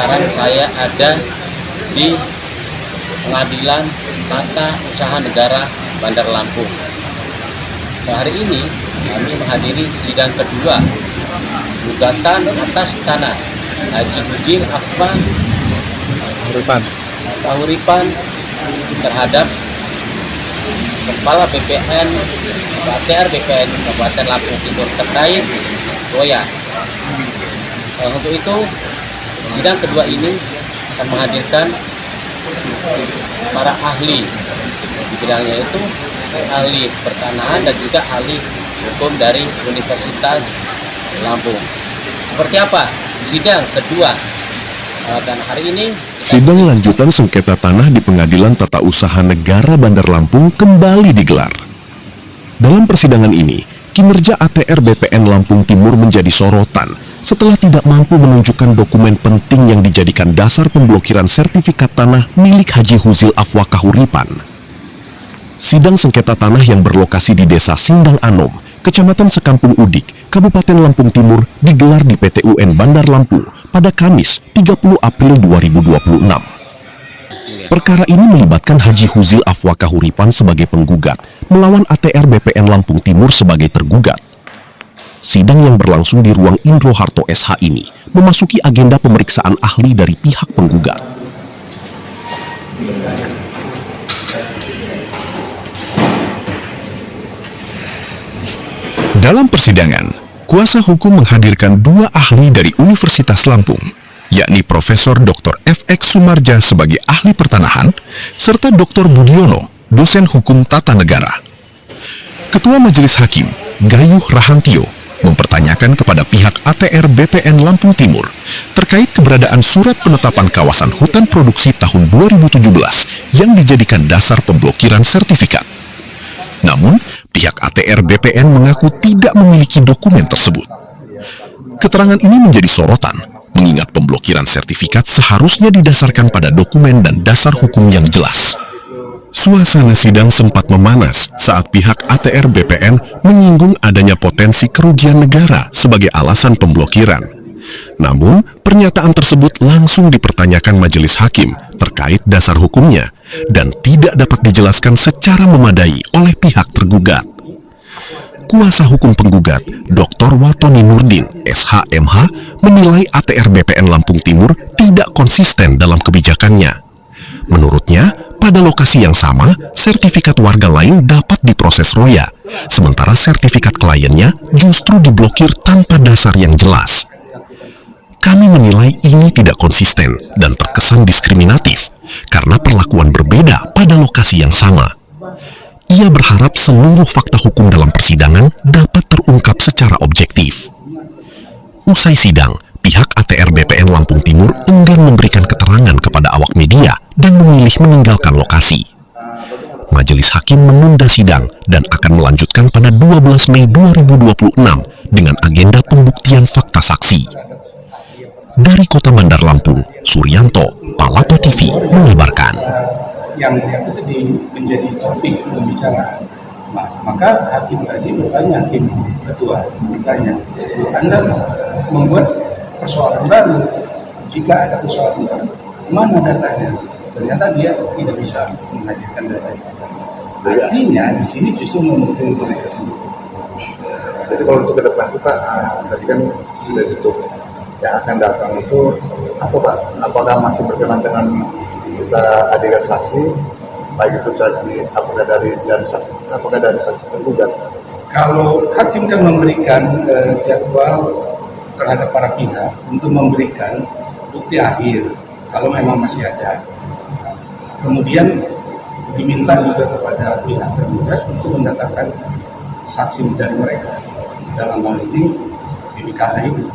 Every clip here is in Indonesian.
sekarang saya ada di Pengadilan Tata Usaha Negara Bandar Lampung. Hari ini kami menghadiri sidang kedua gugatan atas tanah Haji Huzil Afwah-Kahuripan terhadap Kepala BPN ATR BPN Kabupaten Lampung Timur terkait Roya. Untuk itu sidang kedua ini akan menghadirkan para ahli di bidangnya, itu ahli pertanahan dan juga ahli hukum dari Universitas Lampung. Seperti apa sidang kedua? Dan hari ini sidang lanjutan sengketa tanah di Pengadilan Tata Usaha Negara Bandar Lampung kembali digelar. Dalam persidangan ini, kinerja ATR BPN Lampung Timur menjadi sorotan setelah tidak mampu menunjukkan dokumen penting yang dijadikan dasar pemblokiran sertifikat tanah milik Haji Huzil Afwah-Kahuripan. Sidang sengketa tanah yang berlokasi di Desa Sindang Anom, Kecamatan Sekampung Udik, Kabupaten Lampung Timur digelar di PT UN Bandar Lampung pada Kamis 30 April 2026. Perkara ini melibatkan Haji Huzil Afwah-Kahuripan sebagai penggugat melawan ATR BPN Lampung Timur sebagai tergugat. Sidang yang berlangsung di ruang Indro Harto SH ini memasuki agenda pemeriksaan ahli dari pihak penggugat. Dalam persidangan, kuasa hukum menghadirkan dua ahli dari Universitas Lampung, yakni Profesor Dr. FX Sumarja sebagai ahli pertanahan, serta Dr. Budiono, dosen hukum tata negara. Ketua Majelis Hakim, Gayuh Rahantio, mempertanyakan kepada pihak ATR BPN Lampung Timur terkait keberadaan surat penetapan kawasan hutan produksi tahun 2017 yang dijadikan dasar pemblokiran sertifikat. Namun, pihak ATR BPN mengaku tidak memiliki dokumen tersebut. Keterangan ini menjadi sorotan, mengingat pemblokiran sertifikat seharusnya didasarkan pada dokumen dan dasar hukum yang jelas. Suasana sidang sempat memanas saat pihak ATR BPN menyinggung adanya potensi kerugian negara sebagai alasan pemblokiran. Namun, pernyataan tersebut langsung dipertanyakan majelis hakim terkait dasar hukumnya dan tidak dapat dijelaskan secara memadai oleh pihak tergugat. Kuasa hukum penggugat, Dr. Watoni Nurdin, SHMH, menilai ATR BPN Lampung Timur tidak konsisten dalam kebijakannya. Menurutnya, pada lokasi yang sama, sertifikat warga lain dapat diproses Roya, sementara sertifikat kliennya justru diblokir tanpa dasar yang jelas. Kami menilai ini tidak konsisten dan terkesan diskriminatif karena perlakuan berbeda pada lokasi yang sama. Ia berharap seluruh fakta hukum dalam persidangan dapat terungkap secara objektif. Usai sidang, pihak ATR BPN Lampung Timur enggan memberikan keterangan kepada awak media dan memilih meninggalkan lokasi. Majelis Hakim menunda sidang dan akan melanjutkan pada 12 Mei 2026 dengan agenda pembuktian fakta saksi. Dari Kota Bandar Lampung, Suryanto, Palapa TV mengabarkan. Yang itu menjadi topik pembicaraan. Maka hakim tadi bertanya, hakim ketua bertanya, Anda membuat persoalan baru. Jika ada persoalan baru, mana datanya? Ternyata dia tidak bisa menghadirkan datanya. Artinya di sini justru memukul mereka sendiri. Jadi kalau untuk ke depan itu Pak, tadi kan sudah ditutup. Yang akan datang itu apa Pak? Apakah masih berkenan dengan kita hadirkan saksi, baik itu saksi apakah dari saksi tergugat? Kalau Hakim kan memberikan jadwal terhadap para pihak untuk memberikan bukti akhir kalau memang masih ada. Kemudian diminta juga kepada pihak tergugat untuk mendatangkan saksi dari mereka. Dalam hal ini BPKH itu.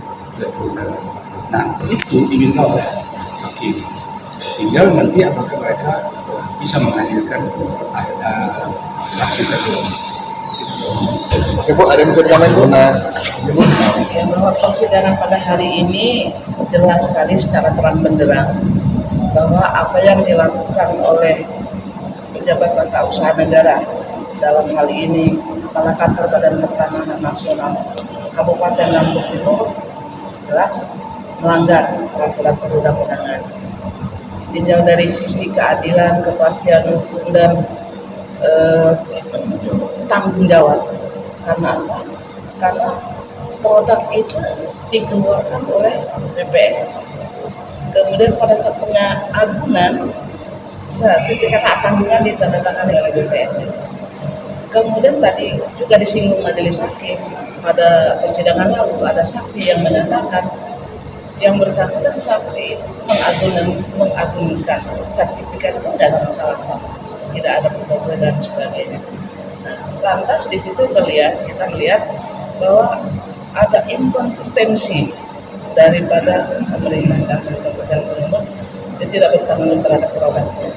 Nah, itu diminta oleh hakim. Tinggal nanti apakah mereka bisa menghadirkan saksi tersebut. Oke Bu, ada yang bisa disampaikan Bu? Bahwa persidangan pada hari ini jelas sekali secara terang benderang bahwa apa yang dilakukan oleh pejabat tata usaha negara dalam hal ini Kepala Kantor Badan Pertanahan Nasional Kabupaten Lampung Timur jelas melanggar peraturan perundang-undangan. Tinjau dari sisi keadilan, kepastian hukum dan tanggung jawab. Karena apa? Karena produk itu dikeluarkan oleh BPN. Kemudian pada saat pengagunan, sertifikat hak tanggungan ditandatangani oleh BPN. Kemudian tadi juga disinggung majelis hakim pada persidangan lalu ada saksi yang menyatakan yang bersangkutan saksi mengagungkan sertifikat itu tidak ada masalah, tidak ada problem dan sebagainya. Nah, lantas di situ kita melihat bahwa ada inkonsistensi daripada pemerintah dan Kabupaten Bogor yang tidak bertanggung terhadap produknya.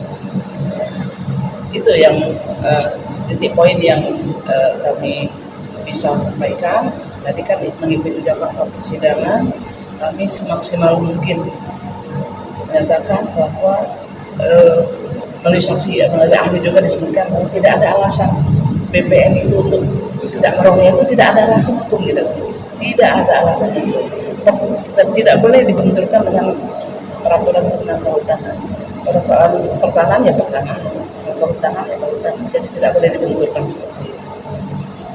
Itu yang titik poin yang kami bisa sampaikan. Tadi kan mengikuti fakta persidangan, kami semaksimal mungkin menyatakan bahwa melalui saksi, melalui ahli juga disebutkan bahwa tidak ada alasan BPN itu untuk tidak merohnya, itu tidak ada alasan hukum gitu, tidak ada alasan hukum dan tidak boleh dibenturkan dengan peraturan tentang kehutanan. Pada soal pertanahan ya pertanahan, kehutanan ya kehutanan, jadi tidak boleh dibenturkan seperti itu.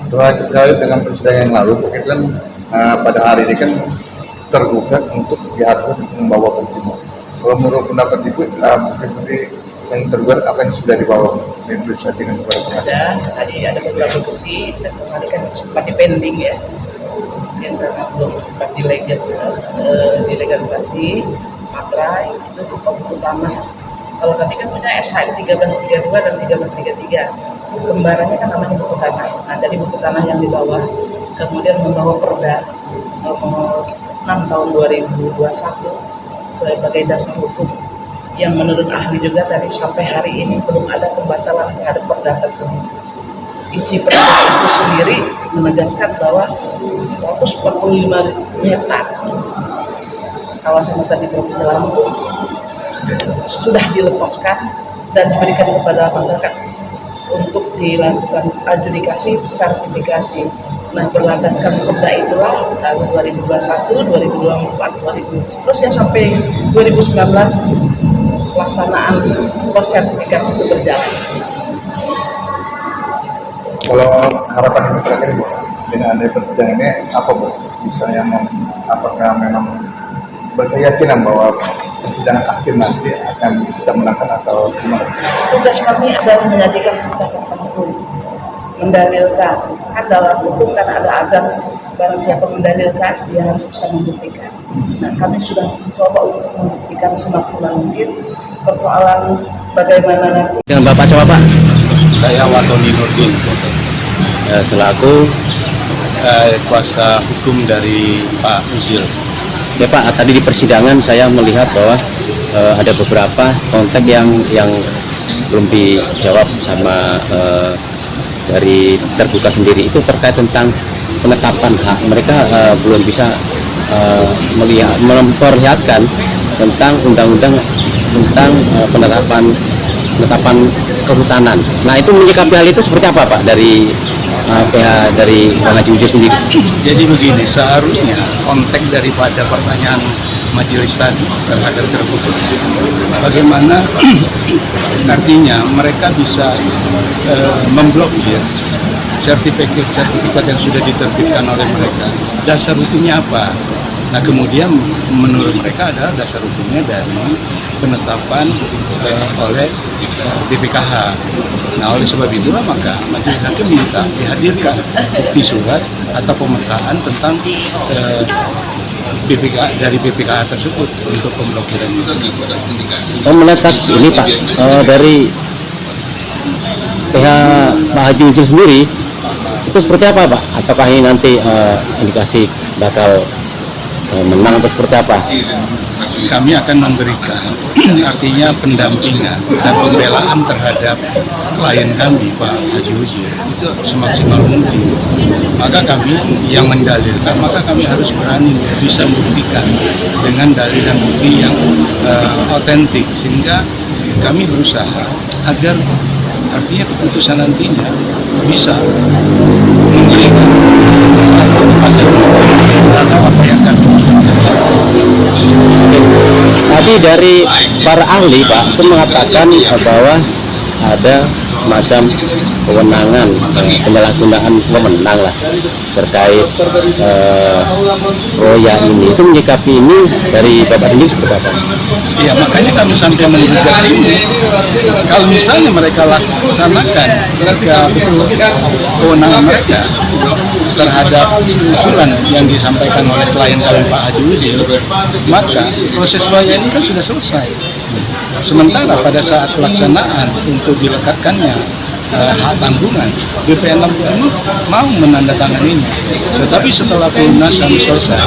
Terkait dengan persidangan yang lalu, kan pada hari ini kan tergugat untuk diharuskan membawa bukti. Kalau menurut pendapat Ibu, bukti yang tergugat akan sudah dibawa Indonesia dengan kepada pengadilan. Tadi ada beberapa bukti dan kemarin kan sempat dipending ya, yang karena belum sempat dilegalisasi materai itu berupa buku tanah. Kalau kami kan punya SHM 1332 dan 1333, kembarannya kan namanya buku tanah. Nah, jadi buku tanah yang dibawa, kemudian membawa Perda nomor 6 tahun 2021 sebagai dasar hukum yang menurut ahli juga tadi sampai hari ini belum ada pembatalan terhadap Perda tersebut. Isi Perda itu sendiri menegaskan bahwa 145 hektar kawasan hutan di Provinsi Lampung sudah dilepaskan dan diberikan kepada masyarakat untuk dilakukan adjudikasi sertifikasi. Nah, berlandaskan Perda itulah tahun 2021, 2024, 2000 seterusnya sampai 2019 pelaksanaan sertifikasi itu berjalan. Kalau harapan Ibu terakhir Bu, dengan adanya persidangan ini apa Bu? Misalnya apakah memang berkeyakinan bahwa persidangan akhir nanti akan kita menangkan atau gimana? Tugas kami adalah menyajikan fakta-fakta hukum, mendalilkan. Kan dalam hukum kan ada azas, barang siapa mendalilkan dia harus bisa membuktikan. Nah, kami sudah mencoba untuk membuktikan semaksimal mungkin. Persoalan bagaimana nanti Dengan Bapak siapa Pak? Saya Watoni Nurdin, Selaku kuasa hukum dari Pak Uzil. ya Pak, tadi di persidangan saya melihat bahwa ada beberapa konteks yang belum dijawab sama dari tergugat sendiri, itu terkait tentang penetapan hak. Mereka belum bisa memperlihatkan tentang undang-undang tentang penetapan kehutanan. Nah, itu menyikapi hal itu seperti apa Pak dari pihak dari Bang Haji Uzil sendiri? Jadi begini, seharusnya konteks daripada pertanyaan majelis tadi terhadap tergugat, bagaimana artinya mereka bisa memblokir sertifikat yang sudah diterbitkan oleh mereka. Dasar hukumnya apa? Nah, kemudian menurut mereka adalah dasar hukumnya dari penetapan oleh BPKH. Nah, oleh sebab itulah maka majelis hakim minta dihadirkan bukti surat atau pemetaan tentang dari BPKH tersebut untuk pemblokiran itu. Menetas ini Pak, dari pihak Pak Haji Uzil sendiri itu seperti apa Pak? Ataukah ini nanti indikasi bakal menang atau seperti apa? Kami akan memberikan artinya pendampingan dan pembelaan terhadap klien kami Pak Haji Uzil itu semaksimal mungkin. Maka kami yang mendalilkan, maka kami harus berani bisa membuktikan dengan dalil dan bukti yang otentik, sehingga kami berusaha agar artinya keputusan nantinya bisa memberikan satu hasil terhadap apa yang kami Tadi dari para ahli Pak itu mengatakan bahwa ada semacam kewenangan, penyalahgunaan wewenang lah terkait Roya ini. Itu menyikapi ini dari Bapak sendiri seperti apa? Ya makanya kami sampai menggugat ini. Kalau misalnya mereka laksanakan, mereka betul kewenangan mereka terhadap usulan yang disampaikan oleh klien kami Pak Haji Uzil, maka proses Roya ini kan sudah selesai. Sementara pada saat pelaksanaan untuk dilekatkannya hak tanggungan, BPN Lampung ini mau menandatanganinya. Tetapi setelah pelunasan selesai,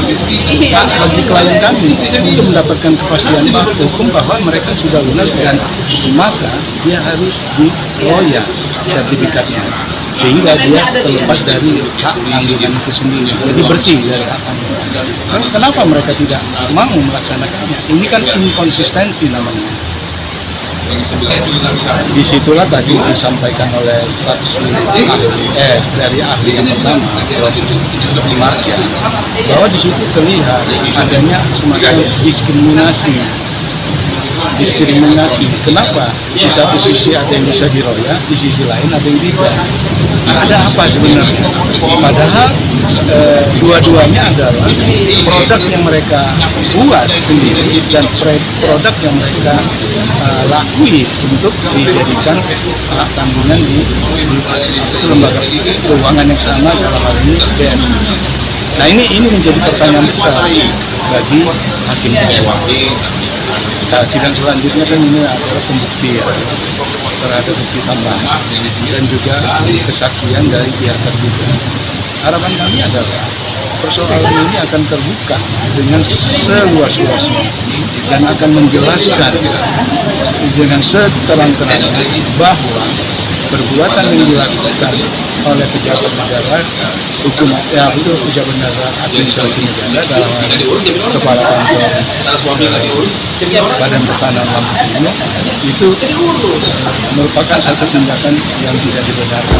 bagi klien kami untuk mendapatkan kepastian hukum bahwa mereka sudah lunas, dan maka dia harus di-roya sertifikatnya, sehingga dia terlepas dari hak tanggungan itu sendiri, jadi bersih dari hak tanggungan. Kenapa mereka tidak mau melaksanakannya? Ini kan inkonsistensi namanya. Disitulah tadi disampaikan oleh saksi dari ahli yang pertama, Prof. Marja, bahwa di situ terlihat adanya semacam diskriminasi. Kenapa? Di satu sisi ada yang bisa diroya, di sisi lain ada yang tidak. Ada apa sebenarnya? Padahal dua-duanya adalah produk yang mereka buat sendiri dan produk yang mereka lakui untuk dijadikan hak tanggungan di lembaga keuangan yang sama, dalam hal ini BNI. Nah ini menjadi pertanyaan besar bagi hakim dewan. Nah, sidang selanjutnya kan ini adalah pembuktian terhadap bukti tambahan dan juga kesaksian dari pihak tergugat. Harapan kami adalah persoalan ini akan terbuka dengan seluas-luasnya dan akan menjelaskan dengan seterang-terangnya bahwa perbuatan yang dilakukan oleh pejabat negara hukum itu pejabat negara administrasi negara dalam hal ini kepala kantor Badan Pertanahan Lampung ini itu merupakan satu tindakan yang tidak dibenarkan.